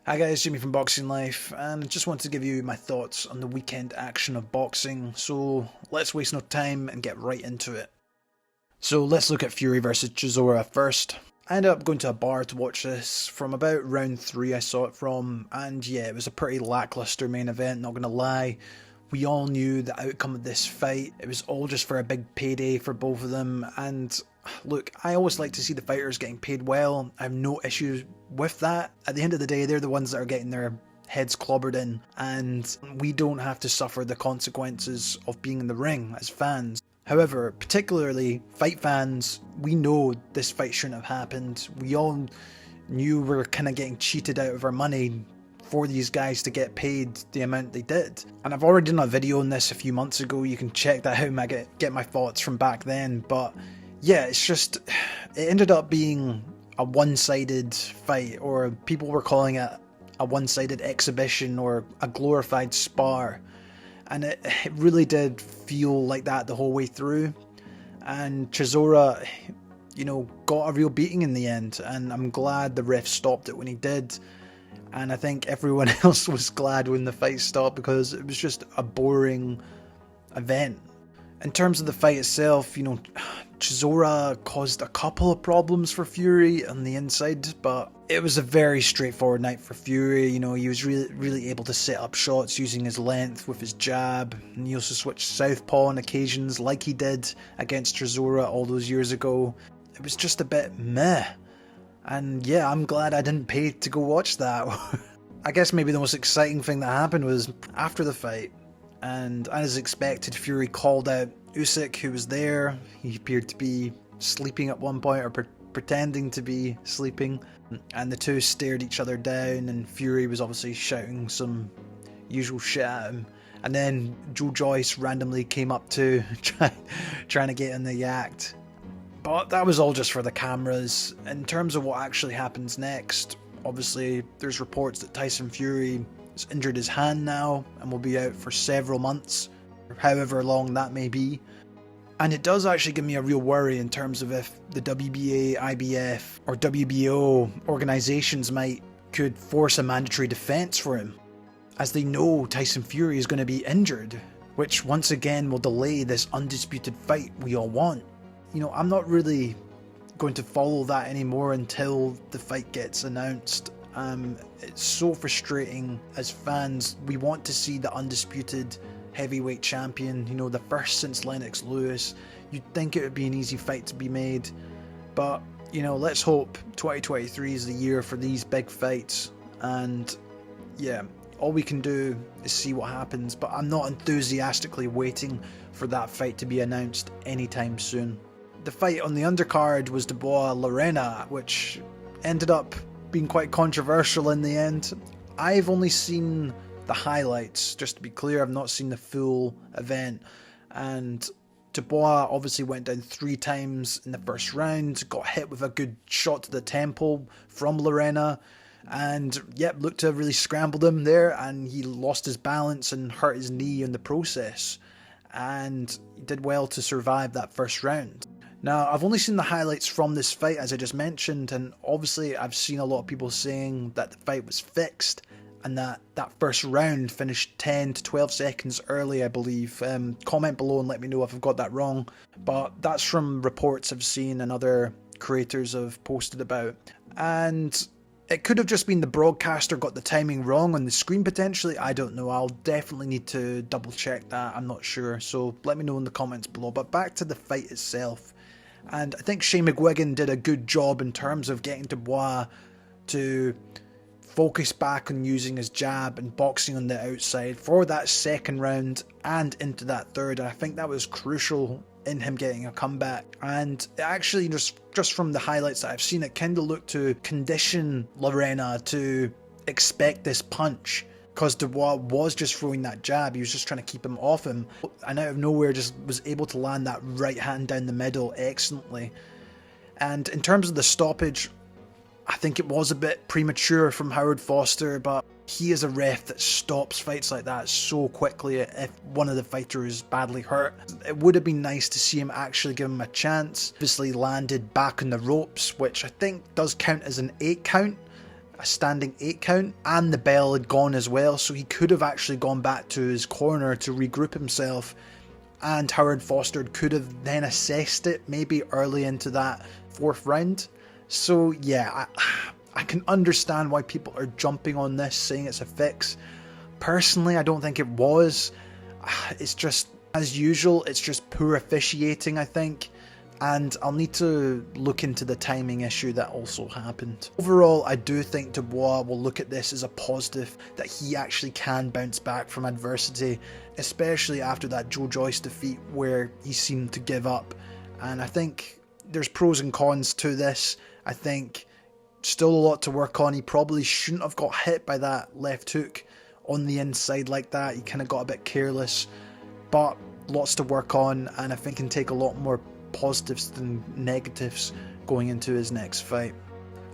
Hi guys, Jimmy from Boxing Life, and just wanted to give you my thoughts on the weekend action of boxing, so let's waste no time and get right into it. So let's look at Fury versus Chisora first. I ended up going to a bar to watch this. From about round 3 I saw it from, and yeah, it was a pretty lackluster main event, not gonna lie. We all knew the outcome of this fight. It was all just for a big payday for both of them, and look, I always like to see the fighters getting paid well. I have no issues with that. At the end of the day, they're the ones that are getting their heads clobbered in, and we don't have to suffer the consequences of being in the ring as fans. However, particularly fight fans, we know this fight shouldn't have happened. We all knew we were kind of getting cheated out of our money for these guys to get paid the amount they did. And I've already done a video on this a few months ago. You can check that out and get my thoughts from back then. But yeah, it's just, it ended up being a one-sided fight, or people were calling it a one-sided exhibition or a glorified spar. And it really did feel like that the whole way through. And Chisora, got a real beating in the end. And I'm glad the ref stopped it when he did. And I think everyone else was glad when the fight stopped, because it was just a boring event. In terms of the fight itself, Chisora caused a couple of problems for Fury on the inside, but it was a very straightforward night for Fury. He was really able to set up shots using his length with his jab, and he also switched southpaw on occasions like he did against Chisora all those years ago. It was just a bit meh. And yeah, I'm glad I didn't pay to go watch that. I guess maybe the most exciting thing that happened was after the fight, and as expected, Fury called out Usyk, who was there. He appeared to be sleeping at one point, or pretending to be sleeping, and the two stared each other down, and Fury was obviously shouting some usual shit at him. And then Joe Joyce randomly came up to trying to get in the act. But that was all just for the cameras. In terms of what actually happens next, obviously there's reports that Tyson Fury has injured his hand now and will be out for several months, however long that may be. And it does actually give me a real worry in terms of if the WBA, IBF or WBO organisations could force a mandatory defence for him, as they know Tyson Fury is going to be injured, which once again will delay this undisputed fight we all want. I'm not really going to follow that anymore until the fight gets announced. It's so frustrating as fans. We want to see the undisputed heavyweight champion, the first since Lennox Lewis. You'd think it would be an easy fight to be made, but let's hope 2023 is the year for these big fights. And yeah, all we can do is see what happens, but I'm not enthusiastically waiting for that fight to be announced anytime soon. The fight on the undercard was Dubois Lerena, which ended up being quite controversial in the end. I've only seen the highlights, just to be clear. I've not seen the full event. And Dubois obviously went down 3 times in the first round, got hit with a good shot to the temple from Lerena, and looked to have really scrambled him there, and he lost his balance and hurt his knee in the process. And he did well to survive that first round. Now, I've only seen the highlights from this fight, as I just mentioned, and obviously I've seen a lot of people saying that the fight was fixed and that first round finished 10 to 12 seconds early, I believe. Comment below and let me know if I've got that wrong, but that's from reports I've seen and other creators have posted about. And it could have just been the broadcaster got the timing wrong on the screen potentially. I don't know. I'll definitely need to double check that. I'm not sure. So let me know in the comments below. But back to the fight itself. And I think Shane McGuigan did a good job in terms of getting Dubois to focus back on using his jab and boxing on the outside for that second round and into that third. And I think that was crucial in him getting a comeback. And actually, just from the highlights that I've seen, it kind of looked to condition Lerena to expect this punch, because Dubois was just throwing that jab. He was just trying to keep him off him, and out of nowhere just was able to land that right hand down the middle excellently. And in terms of the stoppage, I think it was a bit premature from Howard Foster, but he is a ref that stops fights like that so quickly if one of the fighters is badly hurt. It would have been nice to see him actually give him a chance. Obviously landed back on the ropes, which I think does count as an 8 count. a standing 8 count, and the bell had gone as well, so he could have actually gone back to his corner to regroup himself, and Howard Foster could have then assessed it maybe early into that 4th round. So yeah, I can understand why people are jumping on this saying it's a fix. Personally, I don't think it was. It's just, as usual, it's just poor officiating, I think. And I'll need to look into the timing issue that also happened. Overall, I do think Dubois will look at this as a positive, that he actually can bounce back from adversity, especially after that Joe Joyce defeat where he seemed to give up. And I think there's pros and cons to this. I think still a lot to work on. He probably shouldn't have got hit by that left hook on the inside like that. He kind of got a bit careless, but lots to work on, and I think can take a lot more positives than negatives going into his next fight.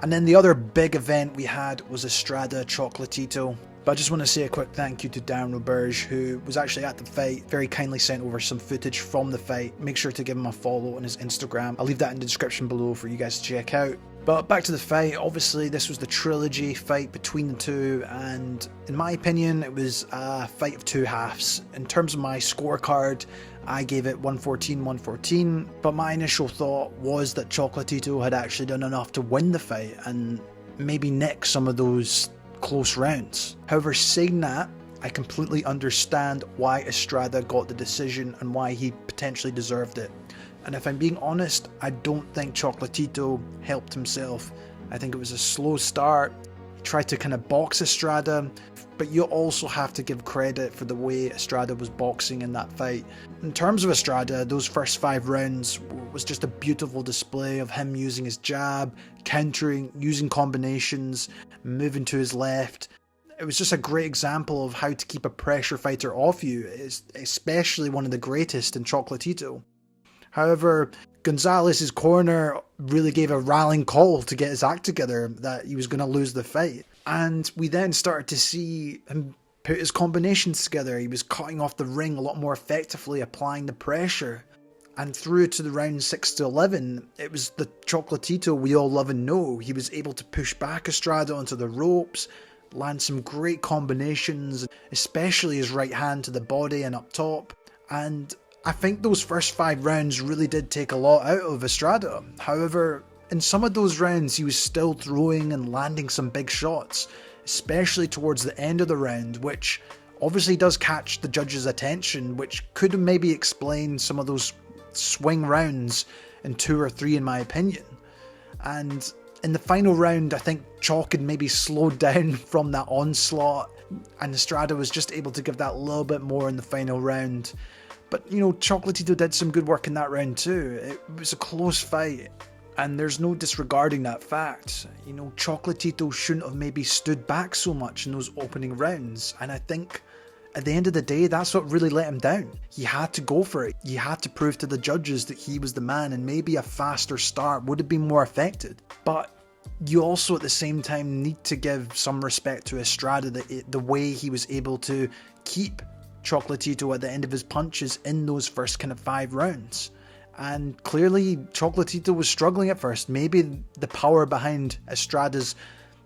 And then the other big event we had was Estrada Chocolatito. But I just want to say a quick thank you to Darren Roberge, who was actually at the fight, very kindly sent over some footage from the fight. Make sure to give him a follow on his Instagram. I'll leave that in the description below for you guys to check out. But back to the fight. Obviously this was the trilogy fight between the two, and in my opinion it was a fight of two halves. In terms of my scorecard, I gave it 114-114, but my initial thought was that Chocolatito had actually done enough to win the fight and maybe nick some of those close rounds. However, saying that, I completely understand why Estrada got the decision and why he potentially deserved it. And if I'm being honest, I don't think Chocolatito helped himself. I think it was a slow start. He tried to kind of box Estrada, but you also have to give credit for the way Estrada was boxing in that fight. In terms of Estrada, those first 5 rounds was just a beautiful display of him using his jab, countering, using combinations, moving to his left. It was just a great example of how to keep a pressure fighter off you, especially one of the greatest in Chocolatito. However, Gonzalez's corner really gave a rallying call to get his act together that he was going to lose the fight. And we then started to see him put his combinations together. He was cutting off the ring a lot more effectively, applying the pressure. And through to the round 6 to 11, it was the Chocolatito we all love and know. He was able to push back Estrada onto the ropes, land some great combinations, especially his right hand to the body and up top. And I think those first 5 rounds really did take a lot out of Estrada. However, in some of those rounds he was still throwing and landing some big shots, especially towards the end of the round, which obviously does catch the judge's attention, which could maybe explain some of those swing rounds in 2 or 3 in my opinion. And in the final round, I think Chalk had maybe slowed down from that onslaught, and Estrada was just able to give that little bit more in the final round. But, you know, Chocolatito did some good work in that round too. It was a close fight, and there's no disregarding that fact. You know, Chocolatito shouldn't have maybe stood back so much in those opening rounds, and I think at the end of the day, that's what really let him down. He had to go for it. He had to prove to the judges that he was the man, and maybe a faster start would have been more effective. But you also at the same time need to give some respect to Estrada, the way he was able to keep Chocolatito at the end of his punches in those first kind of 5 rounds. And clearly Chocolatito was struggling at first. Maybe the power behind Estrada's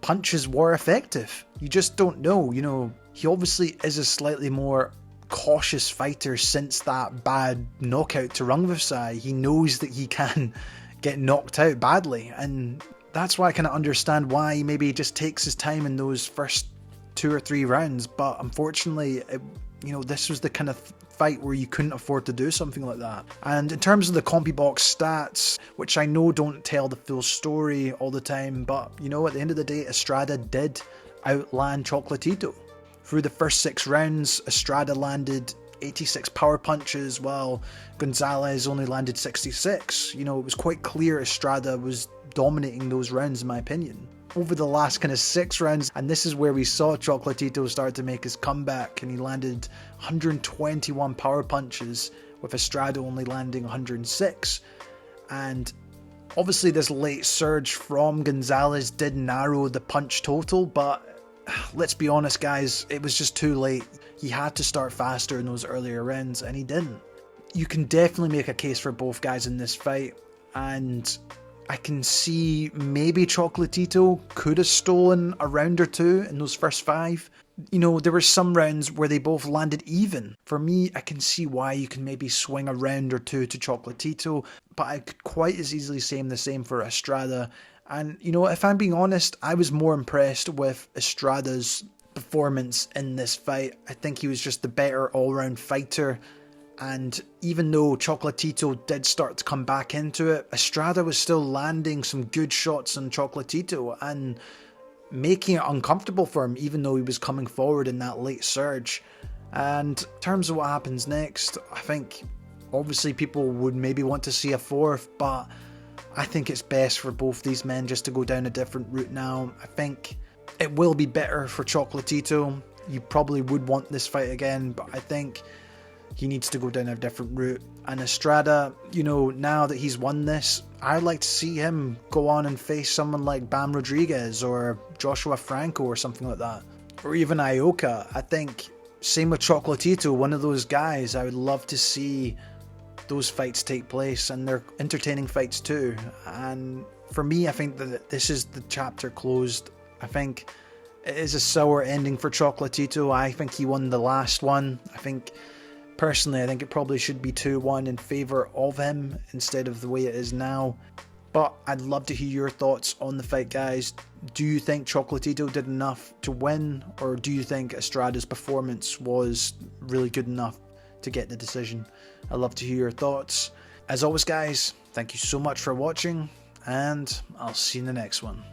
punches were effective. You just don't know. You know, he obviously is a slightly more cautious fighter since that bad knockout to Rungvisai. He knows that he can get knocked out badly, and that's why I kind of understand why he maybe just takes his time in those first 2 or 3 rounds. But unfortunately, you know, this was the kind of fight where you couldn't afford to do something like that. And in terms of the CompuBox stats, which I know don't tell the full story all the time, but you know, at the end of the day, Estrada did outland Chocolatito. Through the first 6 rounds, Estrada landed 86 power punches, while Gonzalez only landed 66. You know, it was quite clear Estrada was dominating those rounds in my opinion. Over the last kind of 6 rounds, and this is where we saw Chocolatito start to make his comeback, and he landed 121 power punches, with Estrada only landing 106. And obviously this late surge from Gonzalez did narrow the punch total, but let's be honest guys, it was just too late. He had to start faster in those earlier rounds, and he didn't. You can definitely make a case for both guys in this fight, and I can see maybe Chocolatito could have stolen a round or two in those first 5. You know, there were some rounds where they both landed even. For me, I can see why you can maybe swing a round or two to Chocolatito, but I could quite as easily say the same for Estrada. And, you know, if I'm being honest, I was more impressed with Estrada's performance in this fight. I think he was just the better all-round fighter. And even though Chocolatito did start to come back into it, Estrada was still landing some good shots on Chocolatito and making it uncomfortable for him, even though he was coming forward in that late surge. And in terms of what happens next, I think obviously people would maybe want to see a 4th, but I think it's best for both these men just to go down a different route now. I think it will be better for Chocolatito. You probably would want this fight again, but I think he needs to go down a different route. And Estrada, you know, now that he's won this, I'd like to see him go on and face someone like Bam Rodriguez or Joshua Franco or something like that. Or even Ioka. I think, same with Chocolatito, one of those guys, I would love to see those fights take place, and they're entertaining fights too. And for me, I think that this is the chapter closed. I think it is a sour ending for Chocolatito. I think he won the last one. Personally, I think it probably should be 2-1 in favour of him instead of the way it is now. But I'd love to hear your thoughts on the fight, guys. Do you think Chocolatito did enough to win, or do you think Estrada's performance was really good enough to get the decision? I'd love to hear your thoughts. As always, guys, thank you so much for watching, and I'll see you in the next one.